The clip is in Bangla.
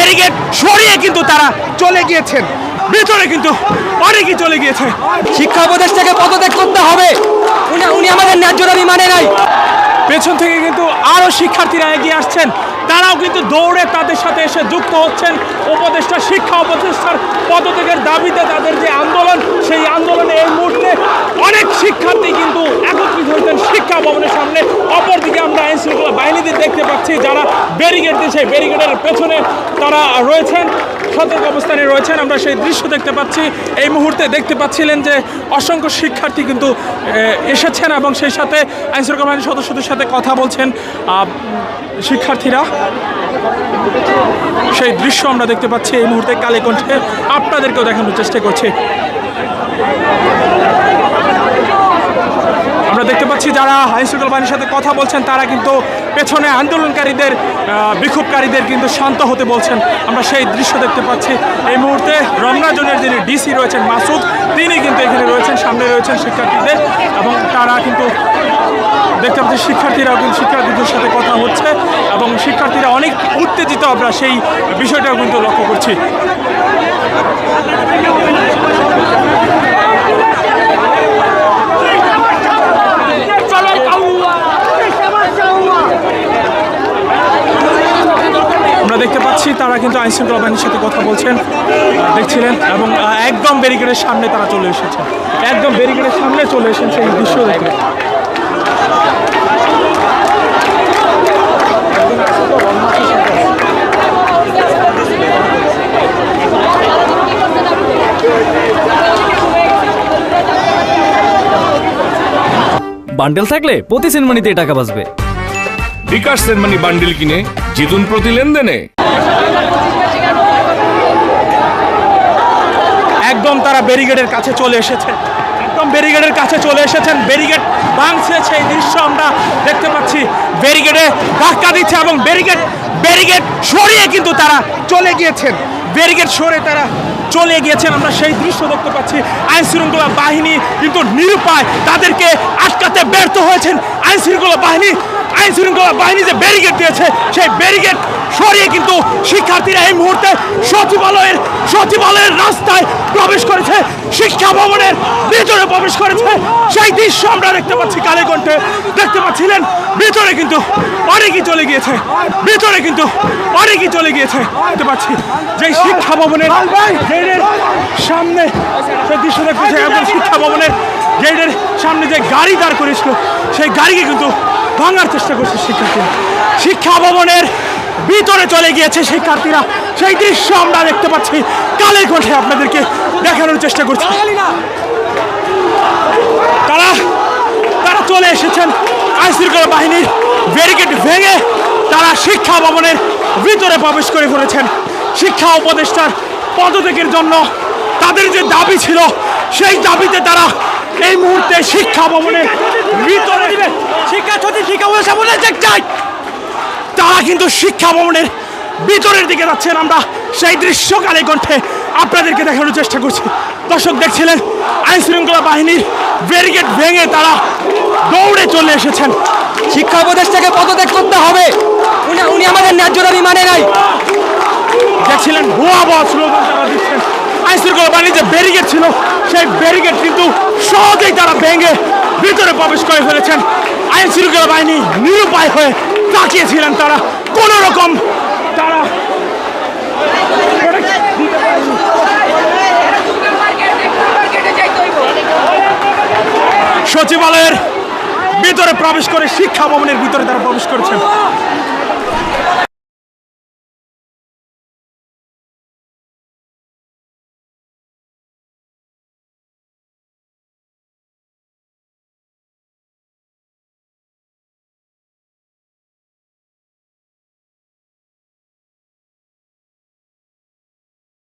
ব্যারিকেড সরিয়ে কিন্তু তারা চলে গিয়েছেন, ভিতরে কিন্তু অনেকেই চলে গিয়েছে। শিক্ষা উপদেষ্টাকে পদত্যাগ করতে হবে, উনি আমাদের ন্যায্য দাবি মানে নাই। পেছন থেকে কিন্তু আরো শিক্ষার্থীরা এগিয়ে আসছেন, তারাও কিন্তু দৌড়ে তাদের সাথে এসে যুক্ত হচ্ছেন। শিক্ষা উপদেষ্টার পদত্যাগের দাবিতে তাদের যে আন্দোলন, সেই আন্দোলনে এই মুহূর্তে অনেক শিক্ষার্থী কিন্তু একত্রিত হয়েছেন শিক্ষা ভবনের সামনে। অপরদিকে আমরা আইন শৃঙ্খলা বাহিনীদের দেখতে পাচ্ছি, যারা ব্যারিকেড দিয়ে সেই ব্যারিকেডের পেছনে তারা রয়েছেন, সতর্ক অবস্থানে রয়েছেন। আমরা সেই দৃশ্য দেখতে পাচ্ছি। এই মুহূর্তে দেখতে পাচ্ছিলেন যে অসংখ্য শিক্ষার্থী কিন্তু এসেছেন এবং সেই সাথে আইন শৃঙ্খলা বাহিনীর সদস্যদের সাথে কথা বলছেন শিক্ষার্থীরা। সেই দৃশ্য আমরা দেখতে পাচ্ছি এই মুহূর্তে কালে কণ্ঠে, আপনাদেরকেও দেখানোর চেষ্টা করছি। আমরা দেখতে পাচ্ছি যারা আইন শৃঙ্খলা বাহিনীর সাথে কথা বলছেন, তারা কিন্তু পেছনে আন্দোলনকারীদের, বিক্ষোভকারীদের কিন্তু শান্ত হতে বলছেন। আমরা সেই দৃশ্য দেখতে পাচ্ছি এই মুহূর্তে। রমনা জোনের যিনি ডিসি রয়েছেন মাসুদ, তিনি কিন্তু এখানে রয়েছেন, সামনে রয়েছেন শিক্ষার্থীদের, এবং তারা কিন্তু দেখতে পাচ্ছি শিক্ষার্থীরাও কিন্তু শিক্ষার্থীদের সাথে কথা হচ্ছে এবং শিক্ষার্থীরা অনেক উত্তেজিত, আমরা সেই বিষয়টাও কিন্তু লক্ষ্য করছি। আমরা দেখতে পাচ্ছি তারা কিন্তু আইন শৃঙ্খলা বাহিনীর সাথে কথা বলছেন, দেখছিলেন, এবং একদম ব্যারিকেডের সামনে তারা চলে এসেছেন, একদম ব্যারিকেডের সামনে চলে এসেছেন সেই দৃশ্য দেখে। বান্ডেল থাকলে প্রতি সেনমানিতে টাকা বাঁচবে। বিকাশ সেনমানি বান্ডেল কিনে জিতুন প্রতি লেনদেনে। একদম তারা ব্যারিকেডের কাছে চলে এসেছে, একদম ব্যারিকেডের কাছে চলে এসেছেন। ব্যারিকেড ভাঙছে সেই দৃশ্য আমরা দেখতে পাচ্ছি। ব্যারিকেডে ধাক্কা দিচ্ছে এবং ব্যারিকেড সরিয়ে কিন্তু তারা চলে গিয়েছেন, ব্যারিকেড সরে তারা চলে গিয়েছেন। আমরা সেই দৃশ্য দেখতে পাচ্ছি। আইন শৃঙ্খলা বাহিনী কিন্তু নিরুপায়, তাদেরকে আটকাতে ব্যর্থ হয়েছেন। আইন শৃঙ্খলা বাহিনী যে ব্যারিকেড দিয়েছে, সেই ব্যারিকেড সরিয়ে কিন্তু শিক্ষার্থীরা এই মুহূর্তে সচিবালয়ের রাস্তায় প্রবেশ করেছে, শিক্ষা ভবনের ভিতরে প্রবেশ করেছে। সেই দৃশ্য আমরা দেখতে পাচ্ছি কালে কণ্ঠে। দেখতে পাচ্ছিলেন ভিতরে কিন্তু অনেকেই চলে গিয়েছে, দেখতে পাচ্ছি যে শিক্ষা ভবনের গেটের সামনে সেই দৃশ্য দেখতেছে। এবং শিক্ষা ভবনের গেটের সামনে যে গাড়ি দাঁড় করেছিল, সেই গাড়িকে কিন্তু ভাঙার চেষ্টা করছে শিক্ষার্থীরা। শিক্ষা ভবনের ভিতরে চলে গিয়েছে শিক্ষার্থীরা, সেই দৃশ্য আমরা দেখতে পাচ্ছি কালের কণ্ঠে, আপনাদেরকে দেখানোর চেষ্টা করছি। তারা চলে এসেছেন। আইন শৃঙ্খলা বাহিনীর ব্যারিকেড ভেঙে তারা শিক্ষা ভবনের ভিতরে প্রবেশ করে ফেলেছেন। শিক্ষা উপদেষ্টার পদত্যাগের জন্য তাদের যে দাবি ছিল, সেই দাবিতে তারা এই মুহূর্তে শিক্ষা ভবনের ভিতরে তারা কিন্তু শিক্ষা ভবনের ভিতরের দিকে যাচ্ছেন। আমরা সেই দৃশ্য কালে কণ্ঠে আপনাদেরকে দেখানোর চেষ্টা করছি। দর্শক দেখছিলেন আইন শৃঙ্খলা বাহিনীর ব্যারিকেড ভেঙে তারা দৌড়ে চলে এসেছেন। শিক্ষা উপদেষ্টাকে পদত্যাগ করতে হবে, উনি আমাদের ন্যায্য দাবি মানে নাই। দেখছিলেন ভুয়া স্লোগান তারা দিচ্ছেন। আইন শৃঙ্খলা বাহিনীর যে ব্যারিকেড ছিল, সেই ব্যারিকেড কিন্তু সহজেই তারা ভেঙে ভিতরে প্রবেশ করে ফেলেছেন। আইন শৃঙ্খলা বাহিনী নিরুপায় হয়ে তাকিয়েছিলেন, তারা কোন রকম সচিবালয়ের ভিতরে প্রবেশ করে শিক্ষা ভবনের ভিতরে তারা প্রবেশ করেছেন।